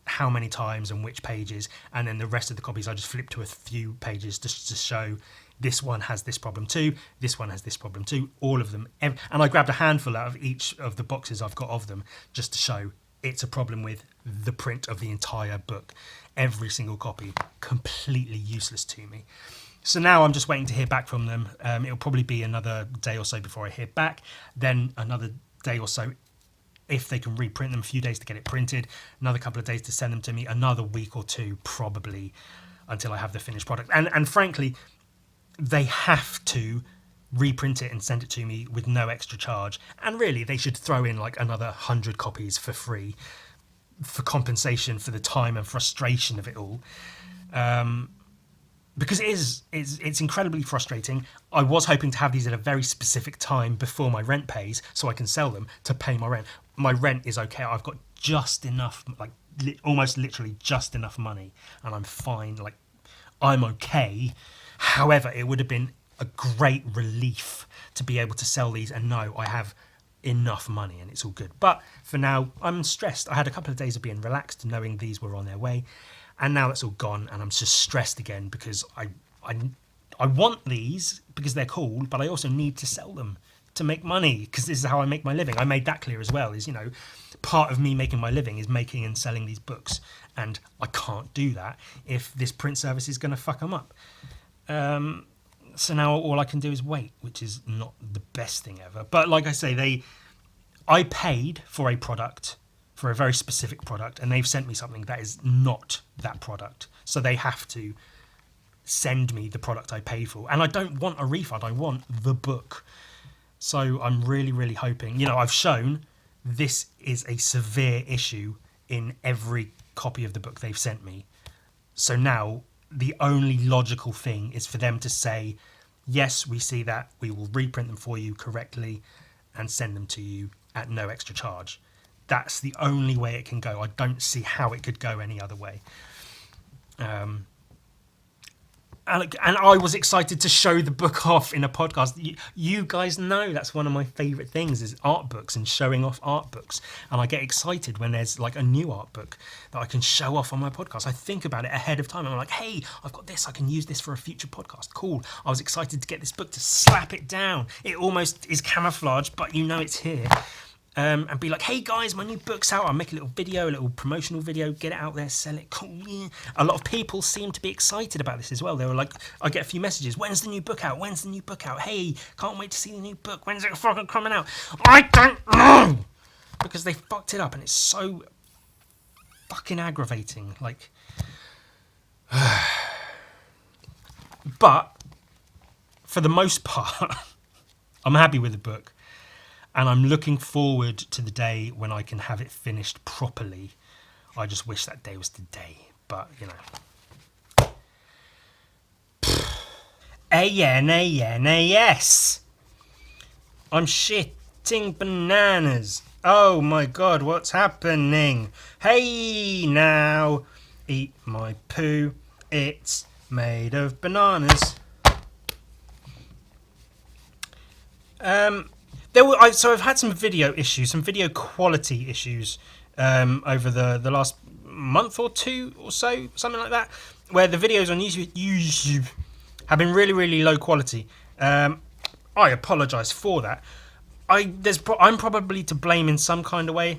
how many times and which pages, and then the rest of the copies I just flipped to a few pages just to show this one has this problem too, this one has this problem too, all of them. And I grabbed a handful out of each of the boxes I've got of them just to show it's a problem with the print of the entire book. Every single copy, completely useless to me. So now I'm just waiting to hear back from them. It'll probably be another day or so before I hear back, then another day or so if they can reprint them, a few days to get it printed, another couple of days to send them to me, another week or 2 probably until I have the finished product. And frankly, they have to reprint it and send it to me with no extra charge. And really, they should throw in another 100 copies for free for compensation for the time and frustration of it all. Because it's incredibly frustrating. I was hoping to have these at a very specific time before my rent pays so I can sell them to pay my rent. My rent is okay. I've got just enough, almost literally just enough money, and I'm fine. I'm okay. However, it would have been a great relief to be able to sell these and know I have enough money and it's all good. But for now, I'm stressed. I had a couple of days of being relaxed, knowing these were on their way. And now that's all gone, and I'm just stressed again because I I want these because they're cool, but I also need to sell them to make money, because this is how I make my living. I made that clear as well, is, part of me making my living is making and selling these books, and I can't do that if this print service is going to fuck them up. So now all I can do is wait, which is not the best thing ever. But like I say, I paid for a product, for a very specific product, and they've sent me something that is not that product. So they have to send me the product I paid for. And I don't want a refund, I want the book. So I'm really, really hoping, I've shown this is a severe issue in every copy of the book they've sent me. So now the only logical thing is for them to say, yes, we see that, we will reprint them for you correctly and send them to you at no extra charge. That's the only way it can go. I don't see how it could go any other way. And I was excited to show the book off in a podcast. You guys know that's one of my favourite things, is art books and showing off art books. And I get excited when there's like a new art book that I can show off on my podcast. I think about it ahead of time. I'm like, hey, I've got this. I can use this for a future podcast. Cool. I was excited to get this book, to slap it down. It almost is camouflaged, but it's here. And be like, hey guys, my new book's out. I'll make a little video, a little promotional video, get it out there, sell it. Cool, yeah. A lot of people seem to be excited about this as well. They were like, I get a few messages, when's the new book out? When's the new book out? Hey, can't wait to see the new book. When's it fucking coming out? I don't know! Because they fucked it up, and it's so fucking aggravating. Like, but for the most part, I'm happy with the book. And I'm looking forward to the day when I can have it finished properly. I just wish that day was today. But, ANANAS. I'm shitting bananas. Oh my god, what's happening? Hey now, eat my poo. It's made of bananas. So I've had some video issues, some video quality issues over the last month or two or so, something like that, where the videos on YouTube have been really, really low quality. I apologise for that. I'm probably to blame in some kind of way,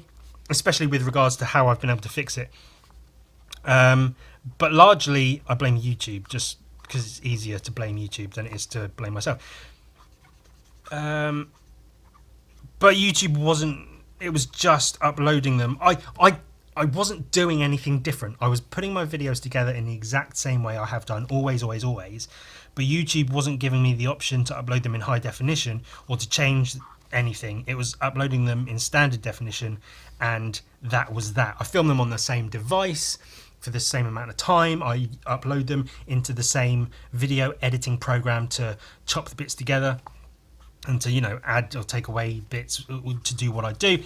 especially with regards to how I've been able to fix it. But largely, I blame YouTube, just because it's easier to blame YouTube than it is to blame myself. But YouTube wasn't, it was just uploading them. I wasn't doing anything different. I was putting my videos together in the exact same way I have done, always. But YouTube wasn't giving me the option to upload them in high definition or to change anything. It was uploading them in standard definition, and that was that. I filmed them on the same device for the same amount of time. I upload them into the same video editing program to chop the bits together and to, add or take away bits to do what I do.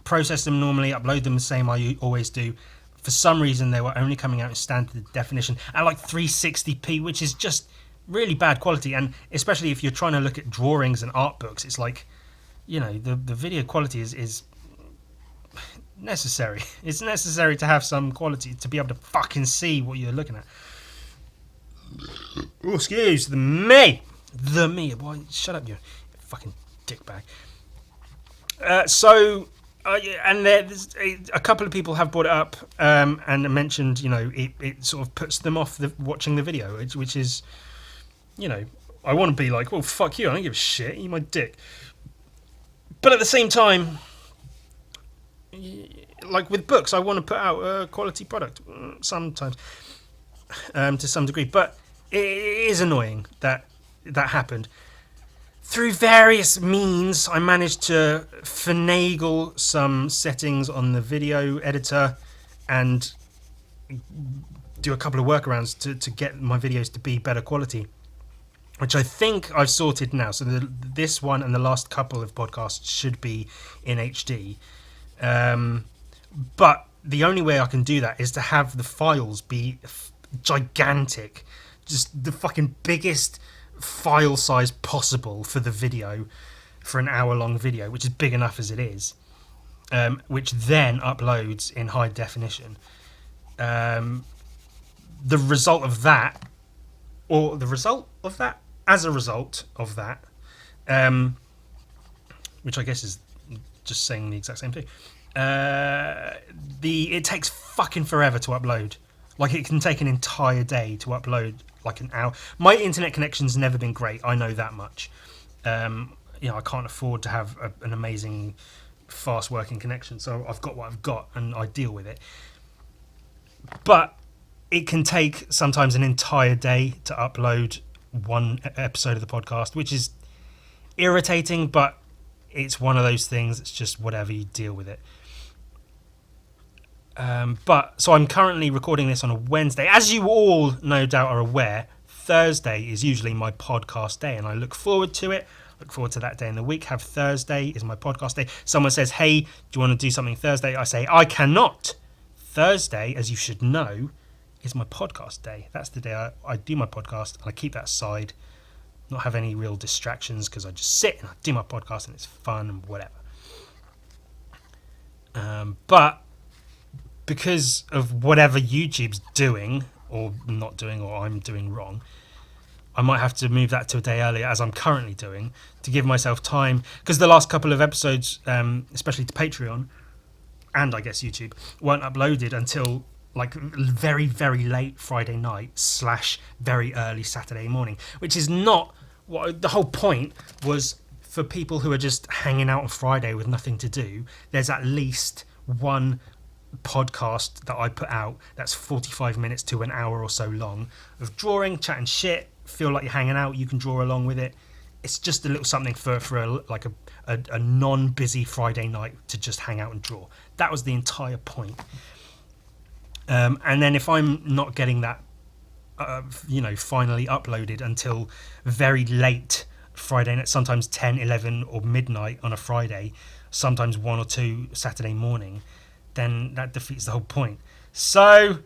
Process them normally, upload them the same I always do. For some reason, they were only coming out in standard definition at like 360p, which is just really bad quality. And especially if you're trying to look at drawings and art books, it's like, the video quality is necessary. It's necessary to have some quality to be able to fucking see what you're looking at. Oh, excuse me. Boy, shut up, you fucking dickbag. And there's a couple of people have brought it up and mentioned, it sort of puts them off watching the video, which is, I want to be like, well, fuck you, I don't give a shit, eat my dick. But at the same time, like with books, I want to put out a quality product sometimes, to some degree. But it is annoying that happened. Through various means, I managed to finagle some settings on the video editor and do a couple of workarounds to get my videos to be better quality, which I think I've sorted now. So this one and the last couple of podcasts should be in HD. But the only way I can do that is to have the files be gigantic. Just the fucking biggest file size possible for the video, for an hour-long video, which is big enough as it is, which then uploads in high definition. The result of that or the result of that, as a result of that, which I guess is just saying the exact same thing. It takes fucking forever to upload. Like, it can take an entire day to upload, like an hour. My internet connection's never been great. I know that much. I can't afford to have an amazing, fast working connection. So I've got what I've got, and I deal with it. But it can take sometimes an entire day to upload one episode of the podcast, which is irritating, but it's one of those things. It's just whatever, you deal with it. So I'm currently recording this on a Wednesday. As you all no doubt are aware, Thursday is usually my podcast day, and I look forward to it. Look forward to that day in the week. Have Thursday is my podcast day. Someone says, hey, do you want to do something Thursday? I say, I cannot. Thursday, as you should know, is my podcast day. That's the day I do my podcast, and I keep that aside, not have any real distractions, because I just sit and I do my podcast and it's fun and whatever. But because of whatever YouTube's doing or not doing, or I'm doing wrong, I might have to move that to a day earlier, as I'm currently doing, to give myself time, because the last couple of episodes, especially to Patreon and I guess YouTube, weren't uploaded until like very, very late Friday night / very early Saturday morning, which is not what the whole point was. For people who are just hanging out on Friday with nothing to do, there's at least one podcast that I put out that's 45 minutes to an hour or so long of drawing, chatting shit, feel like you're hanging out, you can draw along with it. It's just a little something for a non-busy Friday night to just hang out and draw. That was the entire point. And then if I'm not getting that finally uploaded until very late Friday night, sometimes 10, 11 or midnight on a Friday, sometimes 1 or 2 Saturday morning, then that defeats the whole point. So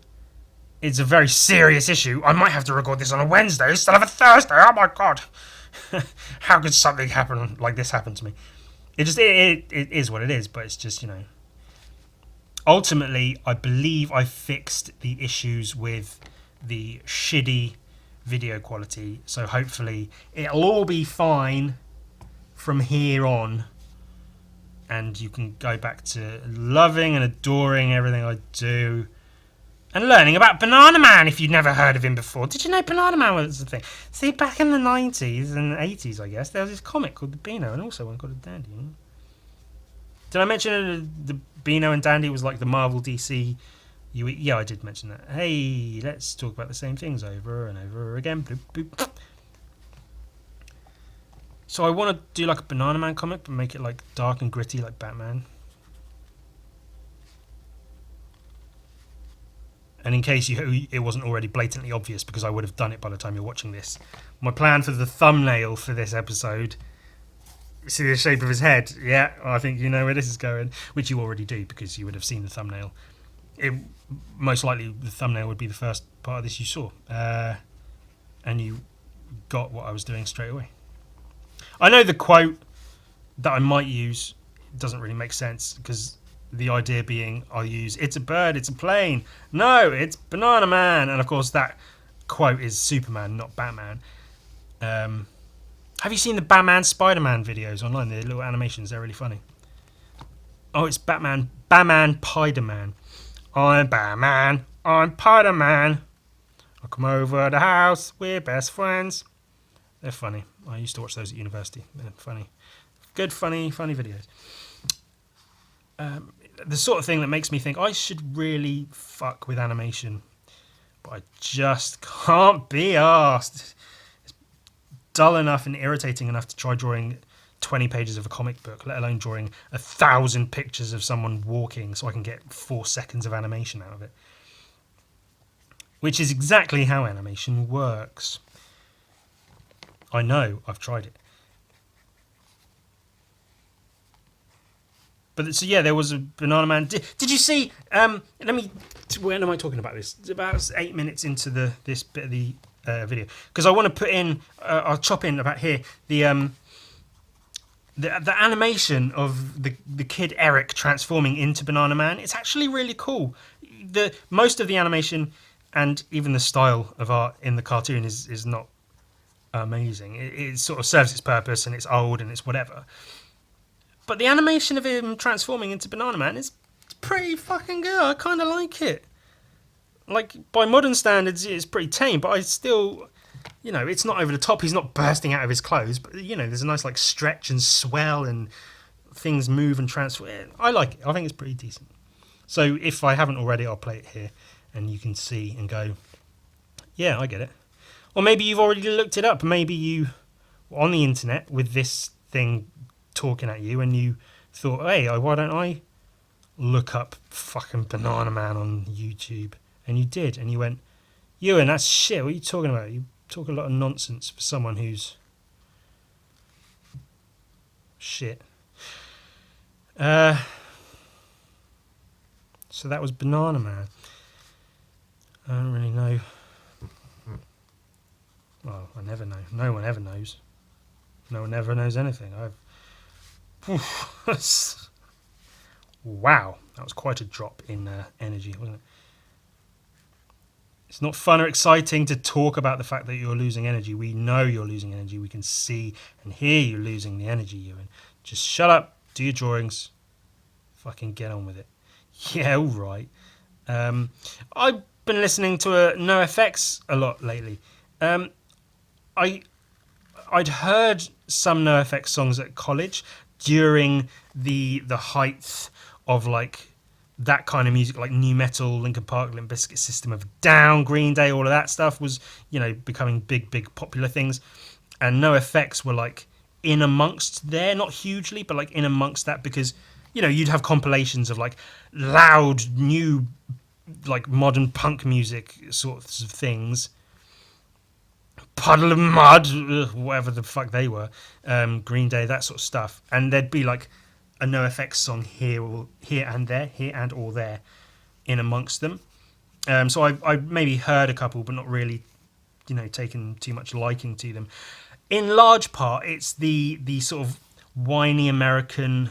it's a very serious issue. I might have to record this on a Wednesday instead of a Thursday. Oh my god. How could something happen like this happen to me? It is what it is, but it's just, ultimately I believe I fixed the issues with the shitty video quality, so hopefully it'll all be fine from here on, and you can go back to loving and adoring everything I do and learning about Banana Man if you'd never heard of him before. Did you know Banana Man was a thing? See, back in the 90s and 80s, I guess, there was this comic called The Beano, and also one called The Dandy. Did I mention the Beano and Dandy was like the Marvel DC? Yeah, I did mention that. Hey, let's talk about the same things over and over again. Bloop, bloop. So I want to do like a Banana Man comic, but make it like dark and gritty like Batman. And in case it wasn't already blatantly obvious, because I would have done it by the time you're watching this, my plan for the thumbnail for this episode, see the shape of his head? Yeah, I think you know where this is going, which you already do because you would have seen the thumbnail. Most likely the thumbnail would be the first part of this you saw, and you got what I was doing straight away. I know the quote that I might use doesn't really make sense, because the idea being I'll use "it's a bird, it's a plane." No, it's Banana Man, and of course that quote is Superman, not Batman. Have you seen the Batman Spider-Man videos online? The little animations, they're really funny. Oh, it's Batman Piderman. I'm Batman, I'm Spider-Man. I'll come over the house, we're best friends. They're funny. I used to watch those at university. They're funny. Good, funny videos. The sort of thing that makes me think I should really fuck with animation, but I just can't be arsed. It's dull enough and irritating enough to try drawing 20 pages of a comic book, let alone drawing 1,000 pictures of someone walking so I can get 4 seconds of animation out of it. Which is exactly how animation works. I know, I've tried it. But so yeah, there was a Banana Man. Did you see? When am I talking about this? It's about 8 minutes into this bit of the video, because I want to put in. I'll chop in about here the animation of the kid Eric transforming into Banana Man. It's actually really cool. Most of the animation and even the style of art in the cartoon is not amazing. It sort of serves its purpose, and it's old and it's whatever. But the animation of him transforming into Banana Man is pretty fucking good. I kind of like it. Like, by modern standards, it's pretty tame, but I still, it's not over the top. He's not bursting out of his clothes, but, there's a nice, like, stretch and swell and things move and transform. I like it. I think it's pretty decent. So if I haven't already, I'll play it here and you can see and go, yeah, I get it. Or maybe you've already looked it up. Maybe you were on the internet with this thing talking at you and you thought, hey, why don't I look up fucking Banana Man on YouTube? And you did, and you went, Ewan, that's shit. What are you talking about? You talk a lot of nonsense for someone who's shit. So that was Banana Man. I don't really know. Well, I never know. No one ever knows. No one ever knows anything. Wow, that was quite a drop in energy, wasn't it? It's not fun or exciting to talk about the fact that you're losing energy. We know you're losing energy. We can see and hear you losing the energy, Ewan. Just shut up, do your drawings, fucking get on with it. Yeah, all right. I've been listening to NoFX a lot lately. I'd heard some NoFX songs at college during the height of like that kind of music, like new metal, Linkin Park, Limp Bizkit, System of a Down, Green Day, all of that stuff was, becoming big popular things. And NoFX were like in amongst there, not hugely, but like in amongst that, because, you'd have compilations of like loud, new, like modern punk music sorts of things. Puddle of Mud, whatever the fuck they were, Green Day, that sort of stuff. And there'd be like a NoFX song here and there in amongst them. So I maybe heard a couple, but not really, taken too much liking to them. In large part, it's the sort of whiny American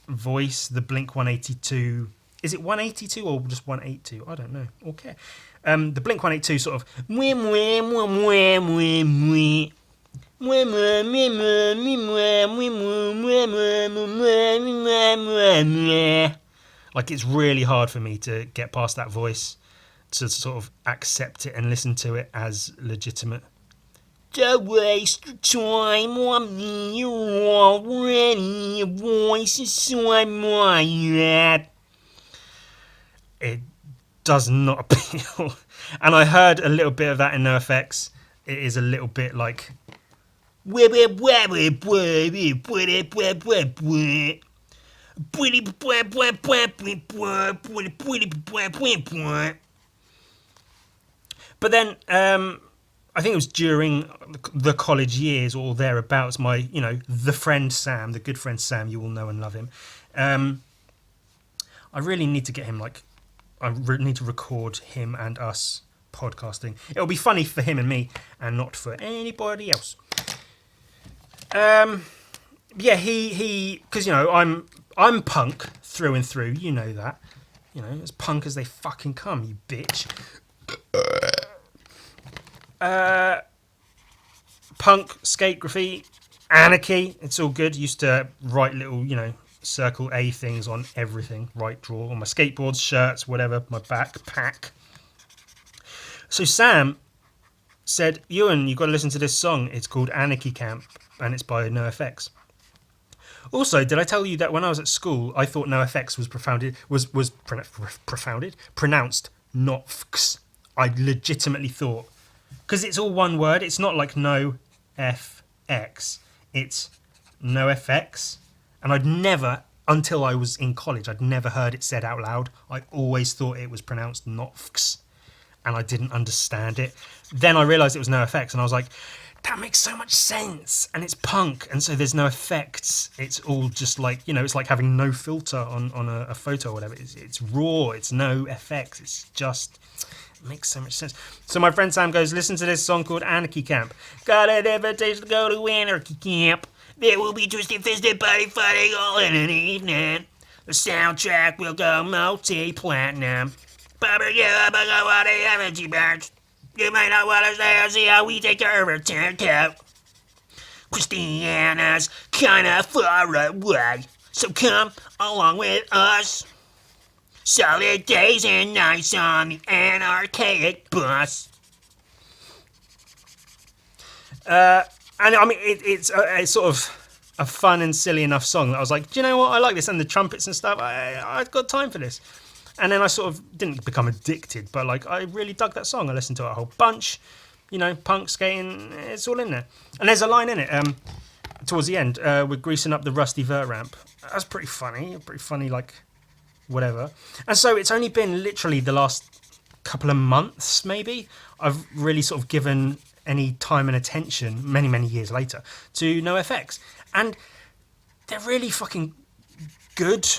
voice, the Blink 182. Is it 182 or just 182? I don't know. Okay. The Blink 182 sort of like, it's really hard for me to get past that voice, to sort of accept it and listen to it as legitimate. Don't waste your time on me, you're already a voice inside my head. It does not appeal. And I heard a little bit of that in NoFX. It is a little bit like but then I think it was during the college years or thereabouts, my the friend Sam, the good friend Sam, you all know and love him, I really need to get him, I need to record him and us podcasting. It'll be funny for him and me and not for anybody else. Yeah, he because I'm punk through and through, that, as punk as they fucking come, you bitch. Punk, skate, graffiti, anarchy, it's all good. Used to write little, circle A things on everything, right, draw on my skateboards, shirts, whatever, my backpack. So Sam said, Ewan, you've got to listen to this song. It's called Anarchy Camp, and it's by NoFX. Also, did I tell you that when I was at school, I thought NoFX was pronounced nofx. I legitimately thought, because it's all one word. It's not like no FX. It's NoFX. And I'd never, until I was in college, I'd never heard it said out loud. I always thought it was pronounced nofx, and I didn't understand it. Then I realised it was NoFX, and I was like, that makes so much sense. And it's punk, and so there's no effects. It's all just like, it's like having no filter on a photo or whatever. It's raw. It's no effects. It's just... It makes so much sense. So my friend Sam goes, listen to this song called Anarchy Camp. Got an invitation to go to Anarchy Camp. There will be twisted, fisted, party fighting all in an evening. The soundtrack will go multi-platinum. You may not want to stay and see how we take care of our turn. Christiana's kinda far away, so come along with us. Solid days and nights on the anarchaic bus. And I mean, it's sort of a fun and silly enough song that I was like, do you know what? I like this, and the trumpets and stuff. I've got time for this. And then I sort of didn't become addicted, but like I really dug that song. I listened to it a whole bunch. You know, punk, skating, it's all in there. And there's a line in it towards the end. We're greasing up the rusty vert ramp. That's pretty funny, like whatever. And so it's only been literally the last couple of months, maybe, I've really sort of given any time and attention, many years later, to NoFX. And they're really fucking good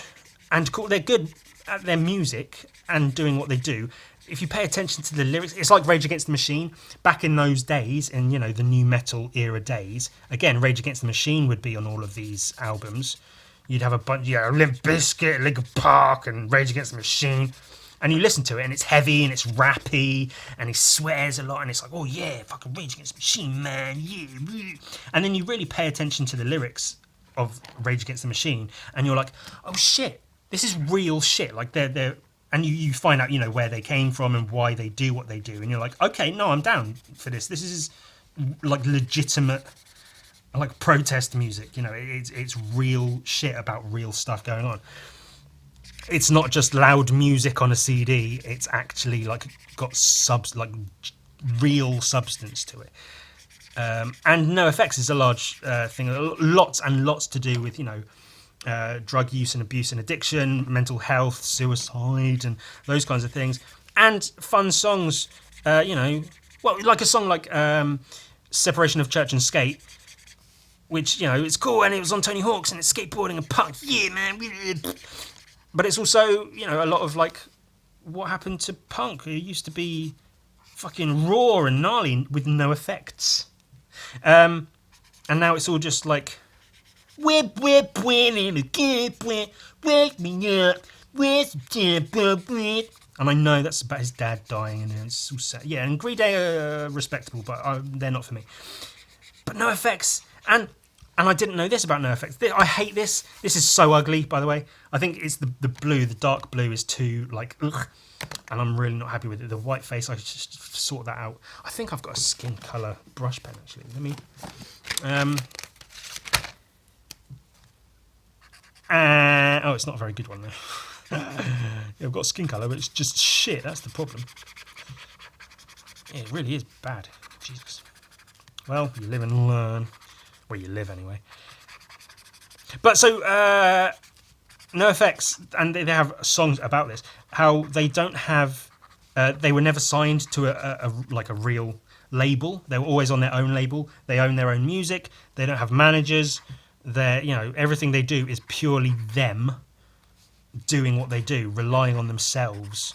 and cool. They're good at their music and doing what they do. If you pay attention to the lyrics, it's like Rage Against the Machine. Back in those days, in, you know, the new metal era days, again, Rage Against the Machine would be on all of these albums. You'd have a bunch, Limp Bizkit, Linkin Park, and Rage Against the Machine. And you listen to it, and it's heavy, and it's rappy, and he swears a lot, and it's like, oh yeah, fucking Rage Against the Machine, man, yeah. And then you really pay attention to the lyrics of Rage Against the Machine, and you're like, oh shit, this is real shit. Like they're and you find out, you know, where they came from and why they do what they do, and you're like, okay, no, I'm down for this. This is like legitimate, like protest music. You know, it's real shit about real stuff going on. It's not just loud music on a CD. It's actually like got real substance to it. And NoFX is a large thing. Lots and lots to do with, you know, drug use and abuse and addiction, mental health, suicide, and those kinds of things. And fun songs, you know, well, like a song like Separation of Church and Skate, which, you know, it's cool, and it was on Tony Hawk's, and it's skateboarding and punk. Yeah, man. But it's also, you know, a lot of like what happened to punk. It used to be fucking raw and gnarly with no effects. And now it's all just like whip, wake me up, and I know that's about his dad dying, and it's so sad. Yeah, and Green Day are respectable, but they're not for me. But no effects, and I didn't know this about NoFX. I hate this. This is so ugly, by the way. I think it's the blue, the dark blue is too, like, ugh, and I'm really not happy with it. The white face, I should just sort that out. I think I've got a skin colour brush pen, actually. Let me... oh, it's not a very good one, though. Yeah, I've got skin colour, but it's just shit. That's the problem. Yeah, it really is bad. Jesus. Well, you live and learn. Where you live, anyway. But so, NoFX, and they have songs about this, how they don't have... they were never signed to a real label. They were always on their own label. They own their own music. They don't have managers. They're, you know, everything they do is purely them doing what they do, relying on themselves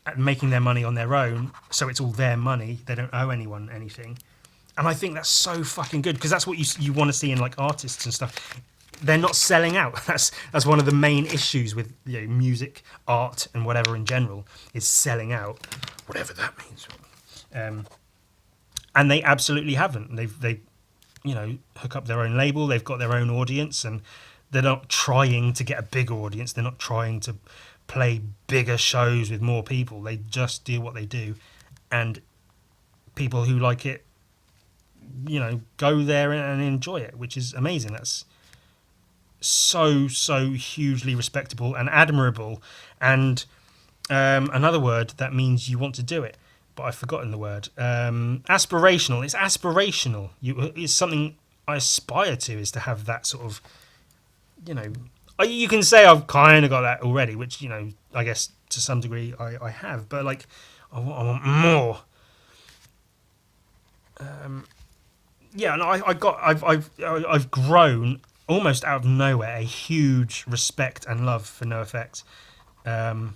and making their money on their own. So it's all their money. They don't owe anyone anything. And I think that's so fucking good, because that's what you want to see in like artists and stuff. They're not selling out. That's one of the main issues with, you know, music, art, and whatever in general, is selling out, whatever that means. And they absolutely haven't. They you know, hook up their own label. They've got their own audience, and they're not trying to get a bigger audience. They're not trying to play bigger shows with more people. They just do what they do, and people who like it, you know, go there and enjoy it, which is amazing. That's so hugely respectable and admirable. And another word that means you want to do it, but I've forgotten the word. Aspirational. It's aspirational. It's something I aspire to, is to have that sort of, you know, you can say I've kind of got that already, which, you know, I guess to some degree I have, but like I want more. Yeah, and I've grown almost out of nowhere a huge respect and love for NoFX. And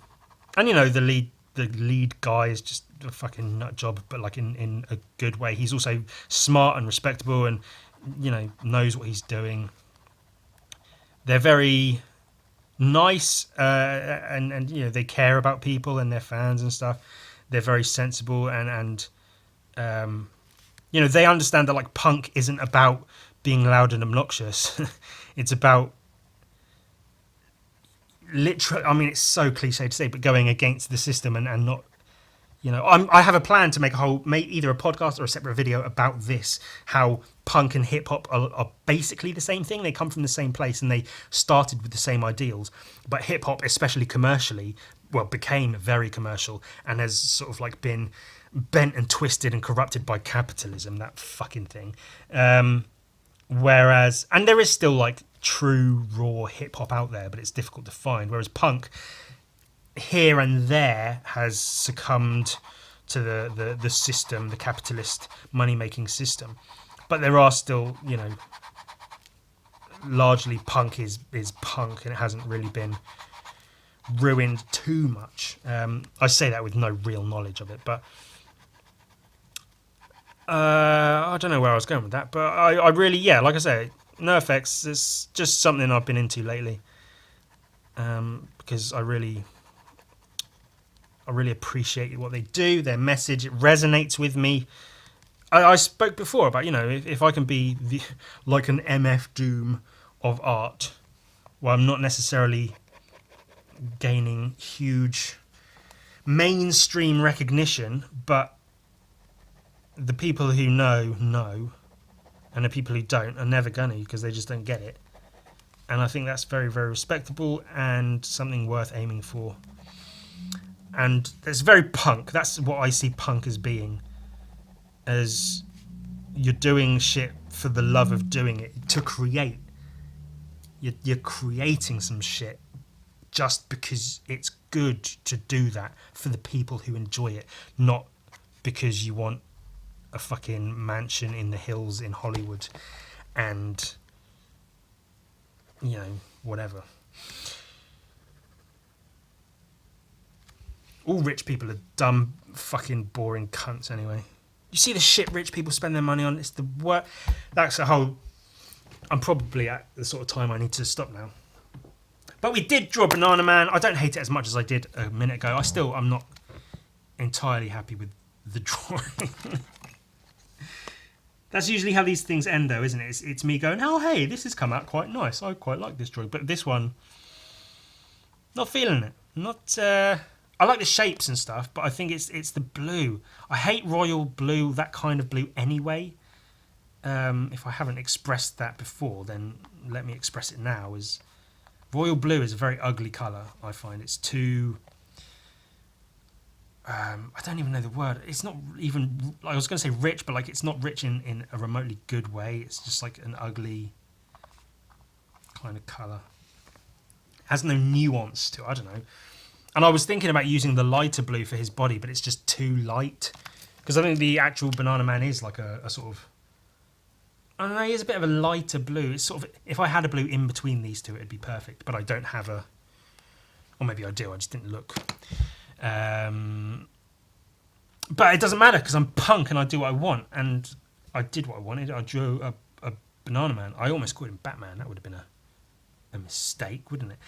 you know, the lead guy is just a fucking nut job, but like in a good way. He's also smart and respectable, and, you know, knows what he's doing. They're very nice, and you know, they care about people and their fans and stuff. They're very sensible, and you know, they understand that like punk isn't about being loud and obnoxious. It's about literally, I mean, it's so cliche to say, but going against the system and not, you know, I have a plan to make either a podcast or a separate video about this, how punk and hip hop are basically the same thing. They come from the same place and they started with the same ideals, but hip hop, especially commercially, well, became very commercial and has sort of like been bent and twisted and corrupted by capitalism, that fucking thing. Whereas, and there is still like true raw hip hop out there, but it's difficult to find. Whereas punk, here and there, has succumbed to the system, the capitalist money making system. But there are still, you know, largely punk is punk, and it hasn't really been ruined too much. I say that with no real knowledge of it, but I don't know where I was going with that. But I really, yeah, like I say, NoFX is just something I've been into lately, because I really appreciate what they do, their message. It resonates with me. I spoke before about, you know, if I can be like an MF Doom of art, well, I'm not necessarily gaining huge mainstream recognition, but the people who know, and the people who don't are never gonna, because they just don't get it. And I think that's very, very respectable and something worth aiming for. And it's very punk. That's what I see punk as being. As you're doing shit for the love of doing it, to create. You're creating some shit just because it's good to do that for the people who enjoy it, not because you want a fucking mansion in the hills in Hollywood and, you know, whatever. All rich people are dumb, fucking boring cunts anyway. You see the shit rich people spend their money on? It's the work. That's a whole... I'm probably at the sort of time I need to stop now. But we did draw Banana Man. I don't hate it as much as I did a minute ago. I'm not entirely happy with the drawing. That's usually how these things end, though, isn't it? It's me going, oh, hey, this has come out quite nice. I quite like this drawing. But this one, not feeling it. Not... I like the shapes and stuff, but I think it's the blue. I hate royal blue, that kind of blue anyway. If I haven't expressed that before, then let me express it now. Royal blue is a very ugly colour, I find. It's too... I don't even know the word. It's not even... I was going to say rich, but like it's not rich in a remotely good way. It's just like an ugly kind of colour. It has no nuance to it. I don't know. And I was thinking about using the lighter blue for his body, but it's just too light. Because I think the actual Banana Man is like a sort of... I don't know, he is a bit of a lighter blue. It's sort of... If I had a blue in between these two, it'd be perfect. But I don't have a... Or maybe I do, I just didn't look. But it doesn't matter, because I'm punk and I do what I want. And I did what I wanted. I drew a Banana Man. I almost called him Batman. That would have been a mistake, wouldn't it?